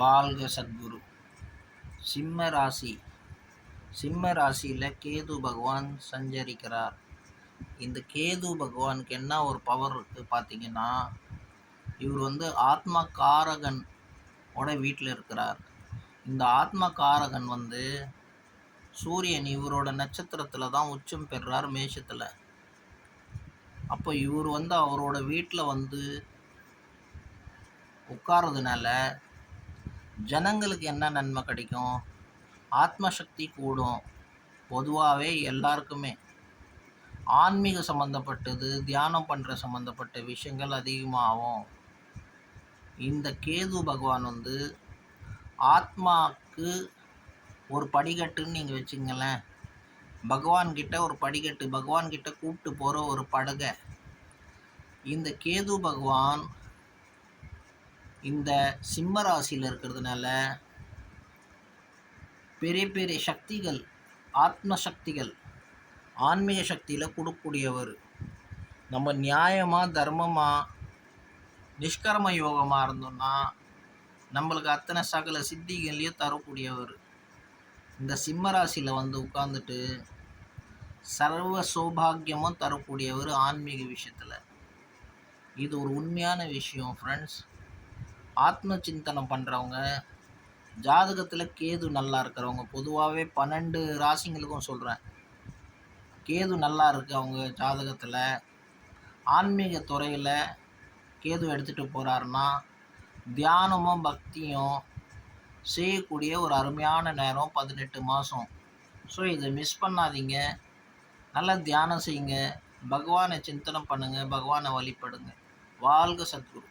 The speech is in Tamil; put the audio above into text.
வாழ்க சத்குரு. சிம்ம ராசி. சிம்ம ராசியில் கேது பகவான் சஞ்சரிக்கிறார். இந்த கேது பகவானுக்கு என்ன ஒரு பவர் இருக்குது பார்த்தீங்கன்னா, இவர் ஆத்ம காரகன் வீட்டில் இருக்கிறார். இந்த ஆத்ம காரகன் சூரியன் இவரோட நட்சத்திரத்தில் தான் உச்சம் பெறுறார், மேஷத்தில். அப்போ இவர் அவரோட வீட்டில் உட்கார்றதுனால ஜனங்களுக்கு என்ன நன்மை கிடைக்கும்? ஆத்மசக்தி கூடும். பொதுவாகவே எல்லாருக்குமே ஆன்மீக சம்மந்தப்பட்டது, தியானம் பண்ணுற சம்மந்தப்பட்ட விஷயங்கள் அதிகமாகும். இந்த கேது பகவான் ஆத்மாவுக்கு ஒரு படிக்கட்டுன்னு நீங்கள் வச்சுங்களேன். பகவான்கிட்ட ஒரு படிக்கட்டு, பகவான்கிட்ட கூப்பிட்டு போகிற ஒரு படகை. இந்த கேது பகவான் இந்த சிம்ம ராசியில் இருக்கிறதுனால பெரிய பெரிய சக்திகள், ஆத்ம சக்திகள், ஆன்மீக சக்தியில் கொடுக்கக்கூடியவர். நம்ம நியாயமாக, தர்மமாக, நிஷ்கர்ம யோகமாக இருந்தோம்னா நம்மளுக்கு அத்தனை சகல சித்திகளையும் தரக்கூடியவர். இந்த சிம்ம ராசியில் உட்காந்துட்டு சர்வ சௌபாகியமும் தரக்கூடியவர் ஆன்மீக விஷயத்தில். இது ஒரு உண்மையான விஷயம் ஃப்ரெண்ட்ஸ். ஆத்ம சிந்தனம் பண்ணுறவங்க, ஜாதகத்தில் கேது நல்லா இருக்கிறவங்க, பொதுவாகவே 12 ராசிங்களுக்கும் சொல்கிறேன், கேது நல்லா இருக்குது அவங்க ஜாதகத்தில், ஆன்மீக துறையில் கேது எடுத்துகிட்டு போகிறாருன்னா தியானமும் பக்தியும் செய்யக்கூடிய ஒரு அருமையான நேரம் 18 மாதம். ஸோ இதை மிஸ் பண்ணாதீங்க. நல்லா தியானம் செய்யுங்க, பகவானை சிந்தனை பண்ணுங்கள், பகவானை வழிபடுங்க. வாழ்க சத்குரு.